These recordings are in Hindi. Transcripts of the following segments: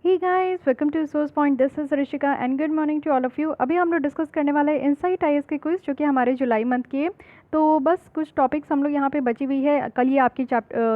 Hey guys, welcome to source point. This is Rishika and good morning to all of you. अभी हम लोग डिस्कस करने वाले हैं इनसाइट आईएएस के क्विज जो कि हमारे जुलाई मंथ की है। तो बस कुछ टॉपिक्स हम लोग यहाँ पे बची हुई है। कल ये आपकी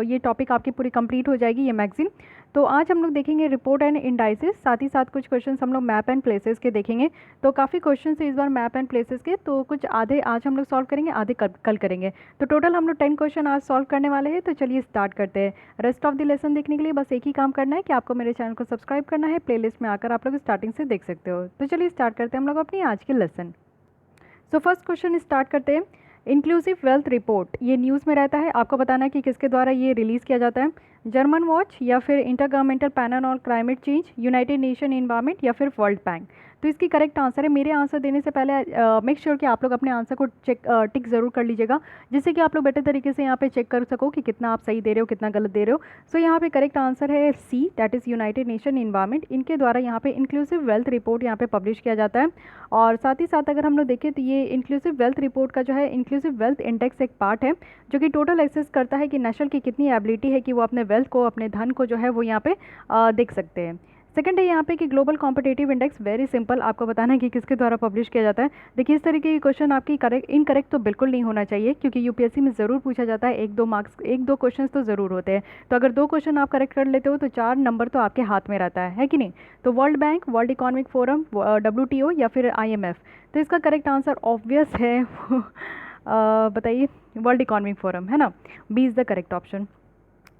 ये टॉपिक आपकी पूरी कंप्लीट हो जाएगी, ये मैगजीन। तो आज हम लोग देखेंगे रिपोर्ट एंड इंडाइसिस, साथ ही साथ कुछ क्वेश्चंस हम लोग मैप एंड प्लेसेस के देखेंगे। तो काफ़ी क्वेश्चन है इस बार मैप एंड प्लेसेस के, तो कुछ आधे आज हम लोग सॉल्व करेंगे, आधे कल करेंगे। तो टोटल हम लोग 10 क्वेश्चन आज सॉल्व करने वाले हैं। तो चलिए स्टार्ट करते हैं। रेस्ट ऑफ द लेसन देखने के लिए बस एक ही काम करना है कि आपको मेरे चैनल को सब्सक्राइब करना है। प्लेलिस्ट में आकर आप लोग स्टार्टिंग से देख सकते हो। तो चलिए स्टार्ट करते हैं हम लोग अपनी आज की lesson. So first question start करते हैं। इंक्लूसिव वेल्थ रिपोर्ट ये न्यूज़ में रहता है, आपको बताना है कि किसके द्वारा ये रिलीज़ किया जाता है। जर्मन वॉच या फिर intergovernmental panel on climate change, United Nation environment या फिर वर्ल्ड बैंक। तो इसकी करेक्ट आंसर है। मेरे आंसर देने से पहले मेक श्योर कि आप लोग अपने आंसर को टिक ज़रूर कर लीजिएगा, जिससे कि आप लोग बेटर तरीके से यहाँ पे चेक कर सको कि कितना आप सही दे रहे हो, कितना गलत दे रहे हो। सो यहाँ पे करेक्ट आंसर है C, that is United Nation environment. इनके द्वारा यहाँ पे इंक्लूसिव वेल्थ रिपोर्ट यहाँ पे पब्लिश किया जाता है। और साथ ही साथ अगर हम लोग देखें तो ये इंक्लूसिव वेल्थ रिपोर्ट का जो है इंक्लूसिव वेल्थ इंडेक्स एक पार्ट है जो कि टोटल एक्सेस करता है कि नेशनल की कितनी एबिलिटी है कि वो अपने वेल्थ को, अपने धन को जो है वो यहाँ पे देख सकते हैं। सेकंड है यहाँ पे कि global competitive index, very simple, आपको बताना है कि किसके द्वारा पब्लिश किया जाता है। देखिए इस तरीके के क्वेश्चन आपकी करेक्ट इनकरेक्ट तो बिल्कुल नहीं होना चाहिए, क्योंकि यूपीएससी में ज़रूर पूछा जाता है। एक दो क्वेश्चन तो ज़रूर होते हैं। तो अगर 2 क्वेश्चन आप करेक्ट कर लेते हो तो 4 नंबर तो आपके हाथ में रहता है कि नहीं। तो world bank, world economic forum, WTO या फिर IMF। तो इसका करेक्ट आंसर ऑब्वियस है बताइए, वर्ल्ड इकोनॉमिक फोरम है ना। B is the correct option.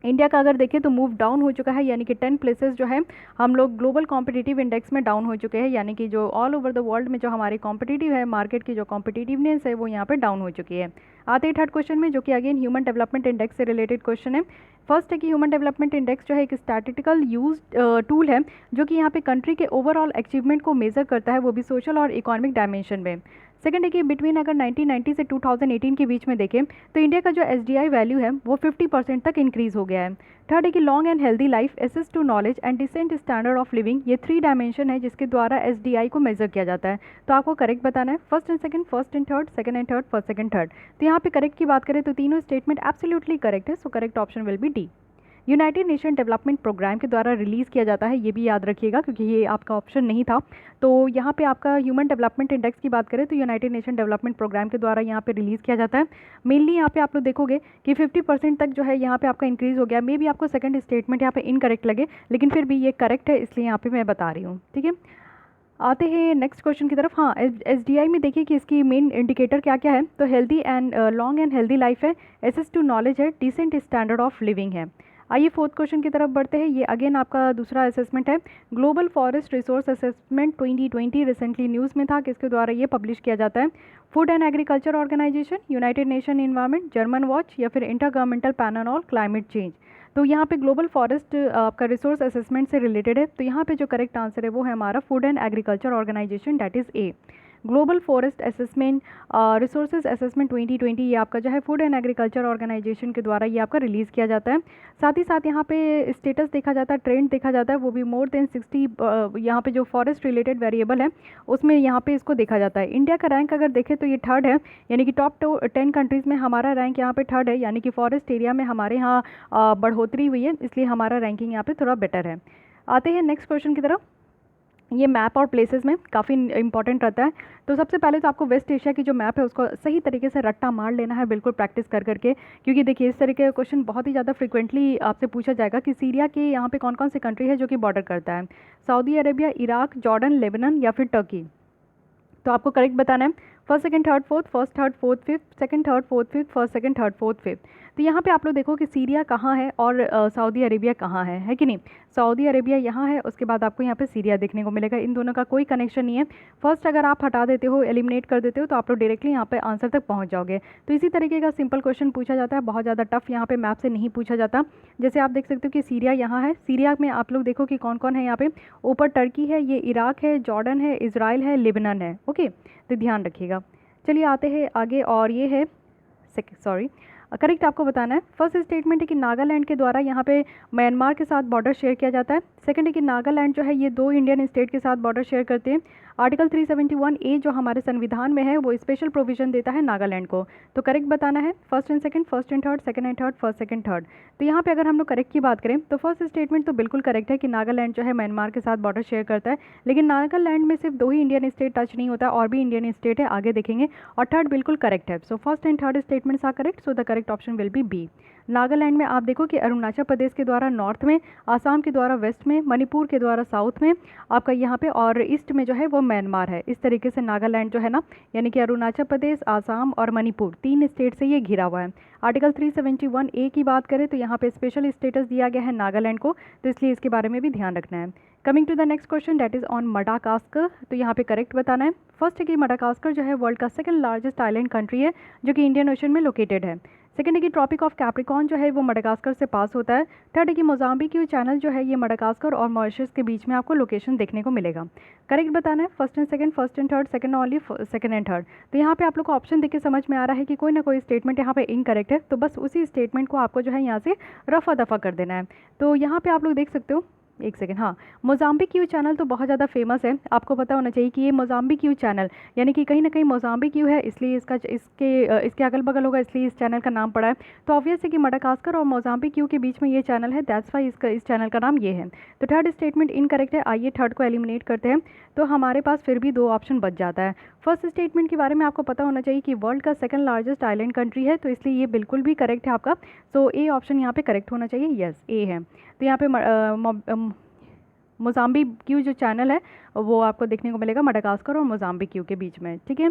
India का अगर देखें तो मूव डाउन हो चुका है, यानी कि 10 प्लेसेस जो है हम लोग ग्लोबल कॉम्पिटिटिव इंडेक्स में डाउन हो चुके हैं, यानी कि जो ऑल ओवर द वर्ल्ड में जो हमारी कॉम्पिटिटिव है, मार्केट की जो कॉम्पिटिटिवनेस है वो यहाँ पे डाउन हो चुकी है। आते ही थर्ड क्वेश्चन में, जो कि अगेन ह्यूमन डेवलपमेंट इंडेक्स से रिलेटेड क्वेश्चन है। फर्स्ट है कि ह्यूमन डेवलपमेंट इंडेक्स जो है एक स्टैटिस्टिकल यूज टूल है जो कि यहाँ पे कंट्री के ओवरऑल अचीवमेंट को मेजर करता है, वो भी सोशल और इकोनॉमिक डायमेंशन में। सेकंड है कि बिटवीन अगर 1990 से 2018 के बीच में देखें तो इंडिया का जो SDI वैल्यू है वो 50% तक इंक्रीज हो गया है। थर्ड है कि long and healthy life, access to knowledge and decent standard of living, ये 3 डायमेंशन है जिसके द्वारा SDI को मेजर किया जाता है। तो आपको करेक्ट बताना है, first and second, first and third, second and third, first second third. तो यहाँ पे करेक्ट की बात करें तो तीनों स्टेटमेंट एब्सोल्युटली करेक्ट है। So correct option will be D. United Nation Development Programme के द्वारा रिलीज़ किया जाता है, ये भी याद रखिएगा क्योंकि ये आपका ऑप्शन नहीं था। तो यहाँ पे आपका ह्यूमन डेवलपमेंट इंडेक्स की बात करें तो यूनाइटेड नेशन डेवलपमेंट प्रोग्राम के द्वारा यहाँ पे रिलीज़ किया जाता है। मेनली यहाँ पे आप लोग देखोगे कि 50% तक जो है यहाँ पे आपका इंक्रीज़ हो गया। मे भी आपको सेकंड स्टेटमेंट यहाँ पे इनकरेक्ट लगे, लेकिन फिर भी ये करेक्ट है, इसलिए यहाँ पे मैं बता रही हूँ। ठीक है, आते हैं नेक्स्ट क्वेश्चन की तरफ। हाँ, SDI में देखिए कि इसकी मेन इंडिकेटर क्या क्या है। तो healthy and long and healthy life है, एसेस टू नॉलेज है, डिसेंट स्टैंडर्ड ऑफ लिविंग है। आइए फोर्थ क्वेश्चन की तरफ बढ़ते हैं। ये अगेन आपका दूसरा असेसमेंट है, global forest resource assessment 2020 recently news में था, किसके द्वारा ये पब्लिश किया जाता है। Food and agriculture organisation, United Nation environment, German watch या फिर intergovernmental panel on climate change. तो यहाँ पे ग्लोबल फॉरेस्ट आपका रिसोर्स असेसमेंट से रिलेटेड है। तो यहाँ पे जो करेक्ट आंसर है वो है हमारा food and agriculture organisation, that is A. Global forest assessment resources assessment 2020 ये आपका जो है फूड एंड एग्रीकल्चर ऑर्गेनाइजेशन के द्वारा ये आपका रिलीज़ किया जाता है। साथ ही साथ यहाँ पे स्टेटस देखा जाता है, ट्रेंड देखा जाता है, वो भी मोर देन 60 यहाँ पे जो फॉरेस्ट रिलेटेड वेरिएबल है उसमें यहाँ पे इसको देखा जाता है। इंडिया का रैंक अगर देखें तो ये थर्ड है, यानी कि टॉप 10 कंट्रीज़ में हमारा रैंक यहाँ पे थर्ड है, यानी कि फॉरेस्ट एरिया में हमारे यहाँ बढ़ोतरी हुई है, इसलिए हमारा रैंकिंग यहाँ पे थोड़ा बेटर है। आते हैं नेक्स्ट क्वेश्चन की तरफ। ये मैप और प्लेसेस में काफ़ी इंपॉर्टेंट रहता है। तो सबसे पहले तो आपको वेस्ट एशिया की जो मैप है उसको सही तरीके से रट्टा मार लेना है, बिल्कुल प्रैक्टिस कर करके, क्योंकि देखिए इस तरीके का क्वेश्चन बहुत ही ज़्यादा फ्रिक्वेंटली आपसे पूछा जाएगा कि सीरिया के यहाँ पे कौन कौन सी कंट्री है जो कि बॉर्डर करता है, Saudi Arabia, Iraq, Jordan, Lebanon या फिर टर्की। तो आपको करेक्ट बताना है first second third fourth, first third fourth fifth, second third fourth fifth, first second third fourth fifth. तो यहाँ पे आप लोग देखो कि सीरिया कहाँ है और सऊदी अरेबिया कहाँ है कि नहीं। सऊदी अरेबिया यहाँ है, उसके बाद आपको यहाँ पे सीरिया देखने को मिलेगा, इन दोनों का कोई कनेक्शन नहीं है। फर्स्ट अगर आप हटा देते हो, एलिमिनेट कर देते हो, तो आप लोग डायरेक्टली यहाँ पे आंसर तक पहुँच जाओगे। तो इसी तरीके का सिंपल क्वेश्चन पूछा जाता है, बहुत ज़्यादा टफ यहाँ पे मैप से नहीं पूछा जाता। जैसे आप देख सकते हो कि सीरिया यहाँ है, सीरिया में आप लोग देखो कि कौन कौन है यहाँ पे, ऊपर टर्की है, ये इराक है, जॉर्डन है, इजराइल है, लेबनान है। ओके, तो ध्यान रखिएगा। चलिए आते हैं आगे, और ये है करेक्ट आपको बताना है। फर्स्ट स्टेटमेंट है कि नागालैंड के द्वारा यहाँ पे म्यांमार के साथ बॉर्डर शेयर किया जाता है। सेकंड है कि नागालैंड जो है ये 2 इंडियन स्टेट के साथ बॉर्डर शेयर करते हैं। आर्टिकल 371A जो हमारे संविधान में है वो स्पेशल प्रोविजन देता है नागालैंड को। तो करेक्ट बताना है first and second, first and third, second and third, first second third. तो यहाँ पे अगर हम लोग करेक्ट की बात करें तो फर्स्ट स्टेटमेंट तो बिल्कुल करेक्ट है कि नागालैंड जो है म्यांमार के साथ बॉर्डर शेयर करता है, लेकिन नागालैंड में सिर्फ 2 ही इंडियन स्टेट टच नहीं होता, और भी इंडियन स्टेट है, आगे देखेंगे। और थर्ड बिल्कुल करेक्ट है। So first and third statements are correct, so the correct option will be B. Nagaland में आप देखो कि अरुणाचल प्रदेश के द्वारा नॉर्थ में, आसाम के द्वारा वेस्ट में, मणिपुर के द्वारा साउथ में आपका यहाँ पे, और ईस्ट में जो है वो म्यांमार है। इस तरीके से नागालैंड जो है ना, यानी कि अरुणाचल प्रदेश, आसाम और मणिपुर 3 स्टेट से ये घिरा हुआ है। आर्टिकल 371A की बात करें तो यहाँ पे स्पेशल स्टेटस दिया गया है नागालैंड को, तो इसलिए इसके बारे में भी ध्यान रखना है। Coming to the next question that is on Madagascar. तो यहाँ पे करेक्ट बताना है। फर्स्ट है कि मडागास्कर जो है वर्ल्ड का सेकंड लार्जेस्ट आइलैंड कंट्री है जो कि इंडियन ओशन में लोकेटेड है। सेकंड है कि ट्रॉपिक ऑफ कैप्रिकॉर्न जो है वो मडागास्कर से पास होता है। थर्ड है कि मोजाम्बिक चैनल जो है ये मडागास्कर और मॉरिशस के बीच में आपको लोकेशन देखने को मिलेगा। करेक्ट बताना है first and second, first and third, second only, second and third. तो यहाँ पे आप लोग को ऑप्शन देख के समझ में आ रहा है कि कोई ना कोई स्टेटमेंट यहाँ पे इनकरेक्ट है, तो बस उसी स्टेटमेंट को आपको जो है यहाँ से रफा दफा कर देना है। तो यहाँ पे आप लोग देख सकते हो, एक सेकंड, हाँ, मोजाम्बिक यू चैनल तो बहुत ज़्यादा फेमस है, आपको पता होना चाहिए कि ये मोजाम्बिक यू चैनल यानी कि कहीं ना कहीं मोजाम्बिक यू है, इसलिए इसके अगल बगल होगा, इसलिए इस चैनल का नाम पड़ा है। तो ऑब्वियस है कि मडागास्कर और मोजाम्बिक यू के बीच में ये चैनल है, दैट्स वाई इस चैनल का नाम ये है। तो थर्ड स्टेटमेंट इनकरेक्ट है। आइए थर्ड को एलिमिनेट करते हैं, तो हमारे पास फिर भी 2 ऑप्शन बच जाता है। फर्स्ट स्टेटमेंट के बारे में आपको पता होना चाहिए कि वर्ल्ड का सेकंड लार्जेस्ट आइलैंड कंट्री है, तो इसलिए ये बिल्कुल भी करेक्ट है आपका। सो ए ऑप्शन यहाँ पे करेक्ट होना चाहिए, यस ए है। तो यहाँ पे मोजाम्बिक यू जो चैनल है वो आपको देखने को मिलेगा मडागास्कर और मोजाम्बिक यू के बीच में, ठीक है।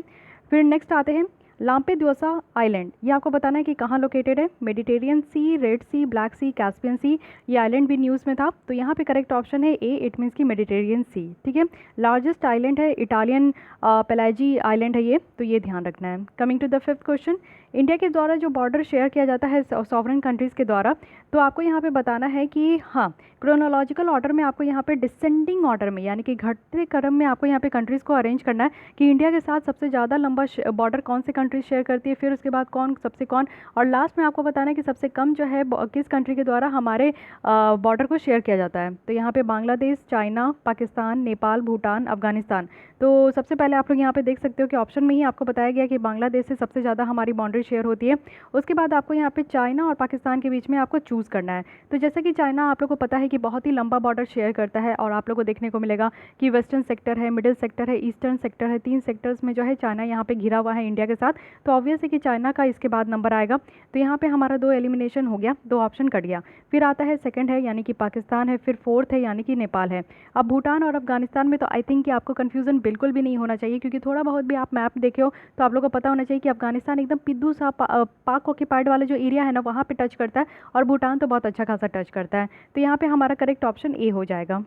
फिर नेक्स्ट आते हैं लाम्पेदुसा आइलैंड। ये आपको बताना है कि कहाँ लोकेटेड है। मेडिटेरियन सी, रेड सी, ब्लैक सी, कैस्पियन सी, ये आइलैंड भी न्यूज़ में था, तो यहाँ पे करेक्ट ऑप्शन है ए, इट मीन्स की मेडिटेरियन सी, ठीक है। लार्जेस्ट आइलैंड है, इटालियन पेलाजी आइलैंड है ये, तो ये ध्यान रखना है। Coming to the fifth question, India के द्वारा जो बॉर्डर शेयर किया जाता है सॉवरेन कंट्रीज़ के द्वारा, तो आपको यहाँ पे बताना है कि हाँ, क्रोनोलॉजिकल ऑर्डर में आपको यहाँ पे डिसेंडिंग ऑर्डर में यानी कि घटते क्रम में आपको यहाँ पे कंट्रीज़ को अरेंज करना है कि इंडिया के साथ सबसे ज़्यादा लंबा बॉर्डर कौन से कंट्री शेयर करती है, फिर उसके बाद कौन, और लास्ट में आपको बताना है कि सबसे कम जो है किस कंट्री के द्वारा हमारे बॉर्डर को शेयर किया जाता है। तो यहाँ पे बांग्लादेश, चाइना, पाकिस्तान, नेपाल, भूटान, अफगानिस्तान। तो सबसे पहले आप लोग यहाँ पे देख सकते हो कि ऑप्शन में ही आपको बताया गया कि बांग्लादेश से सबसे ज़्यादा हमारी बाउंड्री शेयर होती है। उसके बाद आपको यहाँ पे चाइना और पाकिस्तान के बीच में आपको चूज़ करना है। तो जैसे कि चाइना आप लोग को पता है कि बहुत ही लंबा बॉर्डर शेयर करता है, और आप लोग को देखने को मिलेगा कि वेस्टर्न सेक्टर है, मिडिल सेक्टर है, ईस्टर्न सेक्टर है, 3 सेक्टर्स में जो है चाइना यहाँ पे घिरा हुआ है इंडिया के साथ। तो ऑब्वियस है कि चाइना का इसके बाद नंबर आएगा। तो यहाँ पे हमारा 2 एलिमिनेशन हो गया, 2 ऑप्शन कट गया। फिर आता है सेकंड है यानी कि पाकिस्तान है, फिर फोर्थ है यानी कि नेपाल है। अब भूटान और अफगानिस्तान में तो आई थिंक कि आपको कन्फ्यूजन बिल्कुल भी नहीं होना चाहिए, क्योंकि थोड़ा बहुत भी आप मैप देखे हो तो आप लोगों को पता होना चाहिए कि अफगानिस्तान एकदम पिद्दू सा पाक ऑक्यूपाइड वाला जो एरिया है ना वहाँ पे टच करता है, और भूटान तो बहुत अच्छा खासा टच करता है। तो यहाँ पे हमारा करेक्ट ऑप्शन ए हो जाएगा,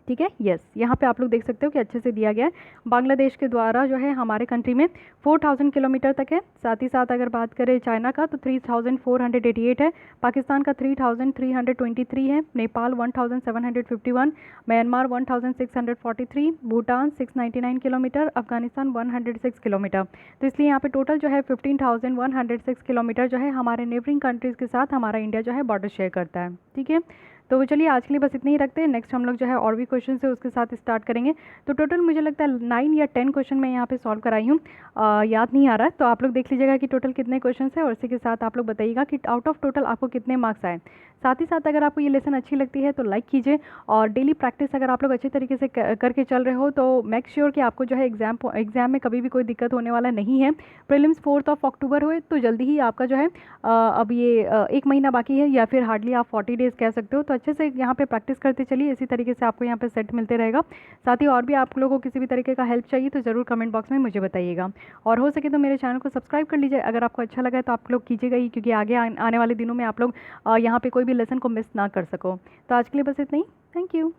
ठीक है, यस। यहाँ पे आप लोग देख सकते हो कि अच्छे से दिया गया है। बांग्लादेश के द्वारा जो है हमारे कंट्री में 4000 किलोमीटर तक है। साथ ही साथ अगर बात करें चाइना का तो 3488 है, पाकिस्तान का 3323 है, Nepal 1751, Myanmar 1643, Bhutan 699 kilometre, Afghanistan 106 kilometre. तो इसलिए यहाँ पे टोटल जो है 15,106 किलोमीटर जो है हमारे नेबरिंग कंट्रीज़ के साथ हमारा इंडिया जो है बॉर्डर शेयर करता है, ठीक है। तो चलिए आज के लिए बस इतना ही रखते हैं। नेक्स्ट हम लोग जो है और भी क्वेश्चन है उसके साथ स्टार्ट करेंगे। तो टोटल मुझे लगता है 9 या 10 क्वेश्चन मैं यहाँ पे सॉल्व कराई हूँ, याद नहीं आ रहा है, तो आप लोग देख लीजिएगा कि टोटल कितने क्वेश्चन है, और इसी के साथ आप लोग बताइएगा कि आउट ऑफ टोटल आपको कितने मार्क्स आए। साथ ही साथ अगर आपको ये लेसन अच्छी लगती है तो लाइक कीजिए, और डेली प्रैक्टिस अगर आप लोग अच्छे तरीके से करके चल रहे हो तो मेक श्योर कि आपको जो है एग्जाम में कभी भी कोई दिक्कत होने वाला नहीं है। प्रीलिम्स 4 अक्टूबर हुए, तो जल्दी ही आपका जो है अब ये 1 महीना बाकी है, या फिर हार्डली आप 40 डेज़ कह सकते हो। तो अच्छे से यहाँ पे प्रैक्टिस करते चलिए, इसी तरीके से आपको यहाँ पे सेट मिलते रहेगा। साथ ही और भी आप लोगों को किसी भी तरीके का हेल्प चाहिए तो ज़रूर कमेंट बॉक्स में मुझे बताइएगा, और हो सके तो मेरे चैनल को सब्सक्राइब कर लीजिए अगर आपको अच्छा लगा है तो आप लोग कीजिएगा ही, क्योंकि आगे आने वाले दिनों में आप लोग यहाँ पे कोई भी लेसन को मिस ना कर सको। तो आज के लिए बस इतना ही, थैंक यू।